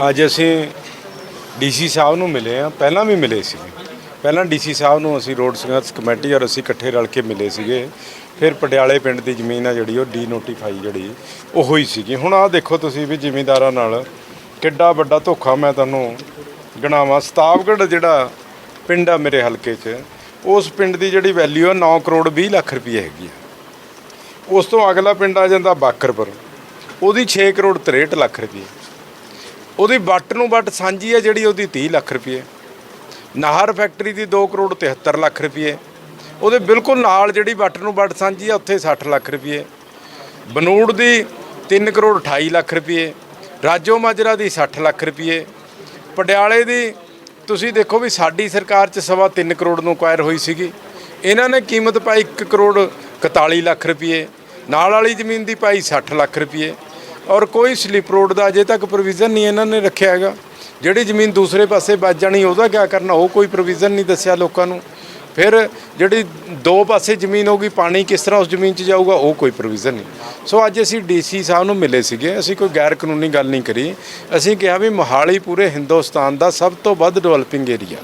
ਅੱਜ ਅਸੀਂ ਡੀਸੀ ਸਾਹਿਬ ਨੂੰ ਮਿਲੇ ਆ, ਪਹਿਲਾਂ ਵੀ ਮਿਲੇ ਸੀ। ਪਹਿਲਾਂ ਡੀਸੀ ਸਾਹਿਬ ਨੂੰ ਅਸੀਂ ਰੋਡ ਸੰਘਰਸ਼ ਕਮੇਟੀ ਔਰ ਅਸੀਂ ਇਕੱਠੇ ਰਲ ਕੇ ਮਿਲੇ ਸੀਗੇ। ਫਿਰ ਪਟਿਆਲੇ ਪਿੰਡ ਦੀ ਜ਼ਮੀਨ ਆ ਜਿਹੜੀ ਉਹ ਡੀਨੋਟੀਫਾਈ ਜਿਹੜੀ ਉਹ ਹੋਈ ਸੀਗੀ। ਹੁਣ ਆਹ ਦੇਖੋ ਤੁਸੀਂ ਵੀ ਜ਼ਿਮੀਂਦਾਰਾਂ ਨਾਲ ਕਿੱਡਾ ਵੱਡਾ ਧੋਖਾ। ਮੈਂ ਤੁਹਾਨੂੰ ਗਿਣਾਵਾਂ, ਸਤਾਵਗੜ੍ਹ ਜਿਹੜਾ ਪਿੰਡ ਆ ਮੇਰੇ ਹਲਕੇ 'ਚ, ਉਸ ਪਿੰਡ ਦੀ ਜਿਹੜੀ ਵੈਲਿਊ ਆ 9 ਕਰੋੜ 20 ਲੱਖ ਰੁਪਏ ਹੈਗੀ ਆ। ਉਸ ਤੋਂ ਅਗਲਾ ਪਿੰਡ ਆ ਜਾਂਦਾ ਬਾਕਰਪੁਰ, ਉਹਦੀ 6 ਕਰੋੜ 63 ਲੱਖ ਰੁਪਏ। ਉਹਦੀ ਵੱਟ ਨੂੰ ਵੱਟ ਸਾਂਝੀ ਹੈ ਜਿਹੜੀ ਉਹਦੀ 30 ਲੱਖ ਰੁਪਏ। ਨਾਹਰ ਫੈਕਟਰੀ ਦੀ 2 ਕਰੋੜ 73 ਲੱਖ ਰੁਪਏ। ਉਹਦੇ ਬਿਲਕੁਲ ਨਾਲ ਜਿਹੜੀ ਵੱਟ ਨੂੰ ਵੱਟ ਸਾਂਝੀ ਆ ਉੱਥੇ 60 ਲੱਖ ਰੁਪਏ। ਬਨੂੜ ਦੀ 3 ਕਰੋੜ 28 ਲੱਖ ਰੁਪਏ। ਰਾਜੋ ਮਾਜਰਾ ਦੀ 60 ਲੱਖ ਰੁਪਏ। ਪਟਿਆਲੇ ਦੀ ਤੁਸੀਂ ਦੇਖੋ ਵੀ ਸਾਡੀ ਸਰਕਾਰ 'ਚ 3.25 ਕਰੋੜ ਨੂੰ ਅਕਵਾਇਰ ਹੋਈ ਸੀਗੀ। ਇਹਨਾਂ ਨੇ ਕੀਮਤ ਪਾਈ 1 ਕਰੋੜ 41 ਲੱਖ ਰੁਪਏ। ਨਾਲ ਵਾਲੀ ਜ਼ਮੀਨ ਦੀ ਪਾਈ 60 ਲੱਖ ਰੁਪਏ। ਔਰ ਕੋਈ ਸਲਿੱਪ ਰੋਡ ਦਾ ਅਜੇ ਤੱਕ ਪ੍ਰੋਵੀਜ਼ਨ ਨਹੀਂ ਇਹਨਾਂ ਨੇ ਰੱਖਿਆ ਹੈਗਾ। ਜਿਹੜੀ ਜ਼ਮੀਨ ਦੂਸਰੇ ਪਾਸੇ ਵੱਜ ਜਾਣੀ ਉਹਦਾ ਕੀ ਕਰਨਾ, ਉਹ ਕੋਈ ਪ੍ਰੋਵੀਜ਼ਨ ਨਹੀਂ ਦੱਸਿਆ ਲੋਕਾਂ ਨੂੰ। ਫਿਰ ਜਿਹੜੀ ਦੋ ਪਾਸੇ ਜ਼ਮੀਨ ਹੋਊਗੀ, ਪਾਣੀ ਕਿਸ ਤਰ੍ਹਾਂ ਉਸ ਜ਼ਮੀਨ 'ਚ ਜਾਊਗਾ, ਉਹ ਕੋਈ ਪ੍ਰੋਵੀਜ਼ਨ ਨਹੀਂ। ਸੋ ਅੱਜ ਅਸੀਂ ਡੀਸੀ ਸਾਹਿਬ ਨੂੰ ਮਿਲੇ ਸੀਗੇ। ਅਸੀਂ ਕੋਈ ਗੈਰ ਕਾਨੂੰਨੀ ਗੱਲ ਨਹੀਂ ਕਰੀ। ਅਸੀਂ ਕਿਹਾ ਵੀ ਮੋਹਾਲੀ ਪੂਰੇ ਹਿੰਦੁਸਤਾਨ ਦਾ ਸਭ ਤੋਂ ਵੱਧ ਡਿਵੈਲਪਿੰਗ ਏਰੀਆ।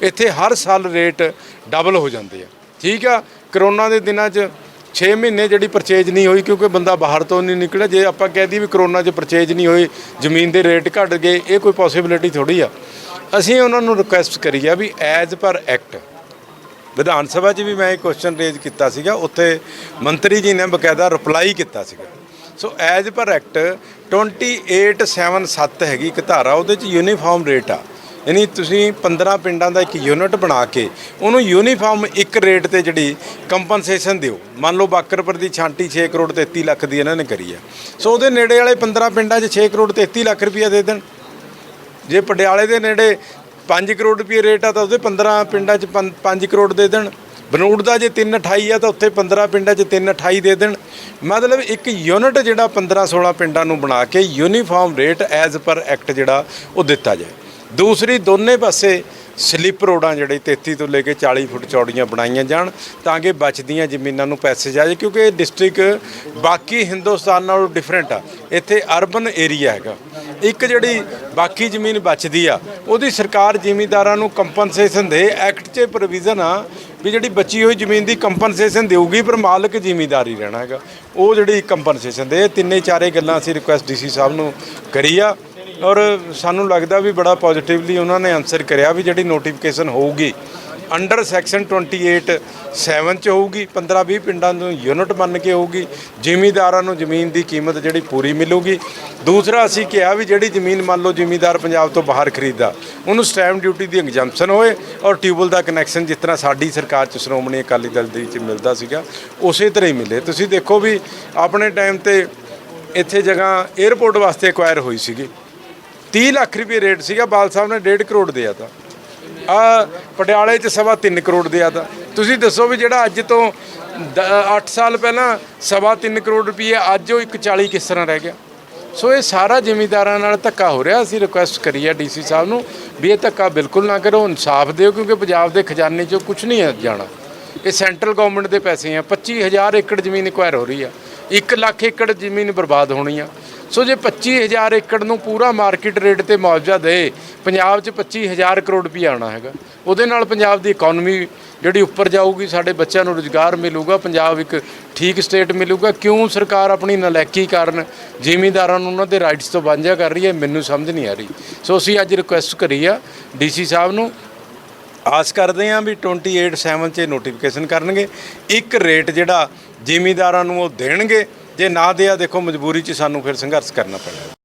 ਇੱਥੇ ਹਰ ਸਾਲ ਰੇਟ ਡਬਲ ਹੋ ਜਾਂਦੇ ਆ। ਠੀਕ ਆ, ਕਰੋਨਾ ਦੇ ਦਿਨਾਂ 'ਚ 6 ਮਹੀਨੇ ਜਿਹੜੀ ਪਰਚੇਜ ਨਹੀਂ ਹੋਈ ਕਿਉਂਕਿ ਬੰਦਾ ਬਾਹਰ ਤੋਂ ਨਹੀਂ ਨਿਕਲਿਆ। ਜੇ ਆਪਾਂ ਕਹਿ ਦਈਏ ਵੀ ਕਰੋਨਾ 'ਚ ਪਰਚੇਜ ਨਹੀਂ ਹੋਈ, ਜ਼ਮੀਨ ਦੇ ਰੇਟ ਘਟ ਗਏ, ਇਹ ਕੋਈ ਪੋਸੀਬਿਲਿਟੀ ਥੋੜ੍ਹੀ ਆ। ਅਸੀਂ ਉਹਨਾਂ ਨੂੰ ਰਿਕੁਐਸਟ ਕਰੀ ਆ ਵੀ as per act, Vidhan Sabha 'ਚ ਵੀ ਮੈਂ ਇਹ ਕੁਐਸਚਨ ਰੇਜ਼ ਕੀਤਾ ਸੀਗਾ, ਉੱਥੇ ਮੰਤਰੀ ਜੀ ਨੇ ਬਕਾਇਦਾ ਰਿਪਲਾਈ ਕੀਤਾ ਸੀਗਾ। ਸੋ ਐਜ਼ ਪਰ ਐਕਟ 2877 ਹੈਗੀ ਇੱਕ ਧਾਰਾ, ਉਹਦੇ 'ਚ ਯੂਨੀਫਾਰਮ ਰੇਟ ਆ। ਯਾਨੀ ਤੁਸੀਂ 15 ਪਿੰਡਾਂ ਦਾ ਇੱਕ ਯੂਨਿਟ ਬਣਾ ਕੇ ਉਹਨੂੰ ਯੂਨੀਫਾਰਮ ਇੱਕ ਰੇਟ ਤੇ ਜਿਹੜੀ ਕੰਪਨਸੇਸ਼ਨ ਦਿਓ। ਮੰਨ ਲਓ ਬਾਕਰਪੁਰ ਦੀ ਛਾਂਟੀ 6 ਕਰੋੜ 33 ਲੱਖ ਦੀ ਇਹਨਾਂ ਨੇ ਕਰੀ ਆ। ਸੋ ਉਹਦੇ ਨੇੜੇ ਵਾਲੇ 15 ਪਿੰਡਾਂ 'ਚ 6 ਕਰੋੜ 33 ਲੱਖ ਰੁਪਈਆ ਦੇ ਦੇਣ। ਜੇ ਪਟਿਆਲੇ ਦੇ ਨੇੜੇ 5 ਕਰੋੜ ਰੁਪਏ ਰੇਟ ਆ ਤਾਂ ਉਹਦੇ 15 ਪਿੰਡਾਂ 'ਚ 5 ਕਰੋੜ ਦੇ ਦੇਣ। ਬਨੂੜ ਦਾ ਜੇ 328 ਆ ਤਾਂ ਉੱਥੇ 15 ਪਿੰਡਾਂ 'ਚ 328 ਦੇ ਦੇਣ। ਮਤਲਬ ਇੱਕ ਯੂਨਿਟ ਜਿਹੜਾ 15-16 ਪਿੰਡਾਂ ਨੂੰ ਬਣਾ ਕੇ uniform rate as per act ਜਿਹੜਾ ਉਹ ਦਿੱਤਾ ਜਾਏ। ਦੂਸਰੀ, ਦੋਨੇ ਪਾਸੇ ਸਲਿੱਪ ਰੋਡਾਂ ਜਿਹੜੇ 33 ਤੋਂ ਲੈ ਕੇ 40 ਫੁੱਟ ਚੌੜੀਆਂ ਬਣਾਈਆਂ ਜਾਣ ਤਾਂ ਕਿ ਬਚਦੀਆਂ ਜ਼ਮੀਨਾਂ ਨੂੰ ਪੈਸੇ ਜਾਏ। ਕਿਉਂਕਿ ਇਹ ਡਿਸਟ੍ਰਿਕਟ ਬਾਕੀ ਹਿੰਦੁਸਤਾਨ ਨਾਲੋਂ ਡਿਫਰੈਂਟ ਆ। ਇੱਥੇ ਅਰਬਨ ਏਰੀਆ ਹੈਗਾ। ਇੱਕ ਜਿਹੜੀ ਬਾਕੀ ਜ਼ਮੀਨ ਬਚਦੀ ਆ ਉਹਦੀ ਸਰਕਾਰ ਜ਼ਿਮੀਂਦਾਰਾਂ ਨੂੰ ਕੰਪਨਸੇਸ਼ਨ ਦੇ। ਐਕਟ 'ਚ ਪ੍ਰੋਵੀਜ਼ਨ ਆ ਵੀ ਜਿਹੜੀ ਬਚੀ ਹੋਈ ਜ਼ਮੀਨ ਦੀ ਕੰਪਨਸੇਸ਼ਨ ਦੇਊਗੀ, ਪਰ ਮਾਲਕ ਜ਼ਿਮੀਂਦਾਰ ਹੀ ਰਹਿਣਾ ਹੈਗਾ। ਉਹ ਜਿਹੜੀ ਕੰਪਨਸੇਸ਼ਨ ਦੇ। ਤਿੰਨੇ ਚਾਰੇ ਗੱਲਾਂ ਅਸੀਂ ਰਿਕੁਐਸਟ ਡੀਸੀ ਸਾਹਿਬ ਨੂੰ ਕਰੀ ਆ ਔਰ ਸਾਨੂੰ ਲੱਗਦਾ ਵੀ ਬੜਾ ਪੋਜ਼ਿਟਿਵਲੀ ਉਹਨਾਂ ਨੇ ਆਨਸਰ ਕਰਿਆ ਵੀ ਜਿਹੜੀ ਨੋਟੀਫਿਕੇਸ਼ਨ ਹੋਊਗੀ ਅੰਡਰ ਸੈਕਸ਼ਨ 28(7) 'ਚ ਹੋਊਗੀ। 15-20 ਪਿੰਡਾਂ ਨੂੰ ਯੂਨਿਟ ਬਣ ਕੇ ਹੋਊਗੀ। ਜ਼ਿਮੀਂਦਾਰਾਂ ਨੂੰ ਜ਼ਮੀਨ ਦੀ ਕੀਮਤ ਜਿਹੜੀ ਪੂਰੀ ਮਿਲੂਗੀ। ਦੂਸਰਾ, ਅਸੀਂ ਕਿਹਾ ਵੀ ਜਿਹੜੀ ਜ਼ਮੀਨ ਮੰਨ ਲਓ ਜ਼ਿਮੀਂਦਾਰ ਪੰਜਾਬ ਤੋਂ ਬਾਹਰ ਖਰੀਦਦਾ ਉਹਨੂੰ ਸਟੈਂਪ ਡਿਊਟੀ ਦੀ ਐਗਜ਼ੈਂਪਸ਼ਨ ਹੋਏ ਔਰ ਟਿਊਬਵੈੱਲ ਦਾ ਕਨੈਕਸ਼ਨ ਜਿਸ ਤਰ੍ਹਾਂ ਸਾਡੀ ਸਰਕਾਰ 'ਚ ਸ਼੍ਰੋਮਣੀ ਅਕਾਲੀ ਦਲ ਦੇ ਵਿੱਚ ਮਿਲਦਾ ਸੀਗਾ ਉਸੇ ਤਰ੍ਹਾਂ ਹੀ ਮਿਲੇ। ਤੁਸੀਂ ਦੇਖੋ ਵੀ ਆਪਣੇ ਟਾਈਮ 'ਤੇ ਇੱਥੇ ਜਗ੍ਹਾ ਏਅਰਪੋਰਟ ਵਾਸਤੇ ਐਕਵਾਇਰ ਹੋਈ ਸੀਗੀ, 30 ਲੱਖ ਰੁਪਏ ਰੇਟ ਸੀਗਾ। ਬਾਲ ਸਾਹਿਬ ਨੇ 1.5 ਕਰੋੜ ਦਿਆ ਤਾ। ਪਟਿਆਲੇ 'ਚ 3.25 ਕਰੋੜ ਦਿਆ ਤਾ। ਤੁਸੀਂ ਦੱਸੋ ਵੀ ਜਿਹੜਾ ਅੱਜ ਤੋਂ 8 ਸਾਲ ਪਹਿਲਾਂ 3.25 ਕਰੋੜ ਰੁਪਏ ਅੱਜ ਉਹ 1.40 ਕਿਸ ਤਰ੍ਹਾਂ ਰਹਿ ਗਿਆ। ਸੋ ਇਹ ਸਾਰਾ ਜ਼ਿਮੀਂਦਾਰਾਂ ਨਾਲ ਧੱਕਾ ਹੋ ਰਿਹਾ। ਅਸੀਂ ਰਿਕੁਐਸਟ ਕਰੀ ਆ ਡੀਸੀ ਸਾਹਿਬ ਨੂੰ ਵੀ ਇਹ ਧੱਕਾ ਬਿਲਕੁਲ ਨਾ ਕਰੋ, ਇਨਸਾਫ ਦਿਓ। ਕਿਉਂਕਿ ਪੰਜਾਬ ਦੇ ਖਜ਼ਾਨੇ 'ਚੋਂ ਕੁਝ ਨਹੀਂ ਹੈ ਜਾਣਾ। ਇਹ ਸੈਂਟਰਲ ਗਵਰਨਮੈਂਟ ਦੇ ਪੈਸੇ ਆ। 25,000 ਏਕੜ ਜ਼ਮੀਨ ਐਕਵਾਇਰ ਹੋ ਰਹੀ ਆ। 1 ਲੱਖ ਏਕੜ ਜ਼ਮੀਨ ਬਰਬਾਦ ਹੋਣੀ ਆ। ਸੋ ਜੇ 25,000 ਏਕੜ ਨੂੰ ਪੂਰਾ ਮਾਰਕੀਟ ਰੇਟ ਤੇ ਮੁਆਵਜ਼ਾ ਦੇ, ਪੰਜਾਬ 'ਚ 25,000 ਕਰੋੜ ਰੁਪਈਆ ਆਉਣਾ ਹੈਗਾ। ਉਹਦੇ ਨਾਲ ਪੰਜਾਬ ਦੀ ਇਕਨੋਮੀ ਜਿਹੜੀ ਉੱਪਰ ਜਾਊਗੀ, ਸਾਡੇ ਬੱਚਿਆਂ ਨੂੰ ਰੁਜ਼ਗਾਰ ਮਿਲੂਗਾ, ਪੰਜਾਬ ਇੱਕ ਠੀਕ ਸਟੇਟ ਮਿਲੂਗਾ। ਕਿਉਂ ਸਰਕਾਰ ਆਪਣੀ ਨਲਾਇਕੀ ਕਾਰਨ ਜ਼ਿਮੀਂਦਾਰਾਂ ਨੂੰ ਉਹਨਾਂ ਦੇ ਰਾਈਟਸ ਤੋਂ ਵਾਂਝਾ ਕਰ ਰਹੀ ਹੈ, ਮੈਨੂੰ ਸਮਝ ਨਹੀਂ ਆ ਰਹੀ। ਸੋ ਅਸੀਂ ਅੱਜ ਰਿਕੁਐਸਟ ਕਰੀ ਆ ਡੀਸੀ ਸਾਹਿਬ ਨੂੰ। ਆਸ ਕਰਦੇ ਹਾਂ ਵੀ 28(7) 'ਚ ਨੋਟੀਫਿਕੇਸ਼ਨ ਕਰਨਗੇ। ਇੱਕ ਰੇਟ ਜਿਹੜਾ ਜ਼ਿਮੀਂਦਾਰਾਂ ਨੂੰ ਉਹ ਦੇਣਗੇ। ਜੇ ਨਾ ਦਿਆ, ਦੇਖੋ ਮਜਬੂਰੀ 'ਚ ਸਾਨੂੰ ਫਿਰ ਸੰਘਰਸ਼ ਕਰਨਾ ਪੈਣਾ।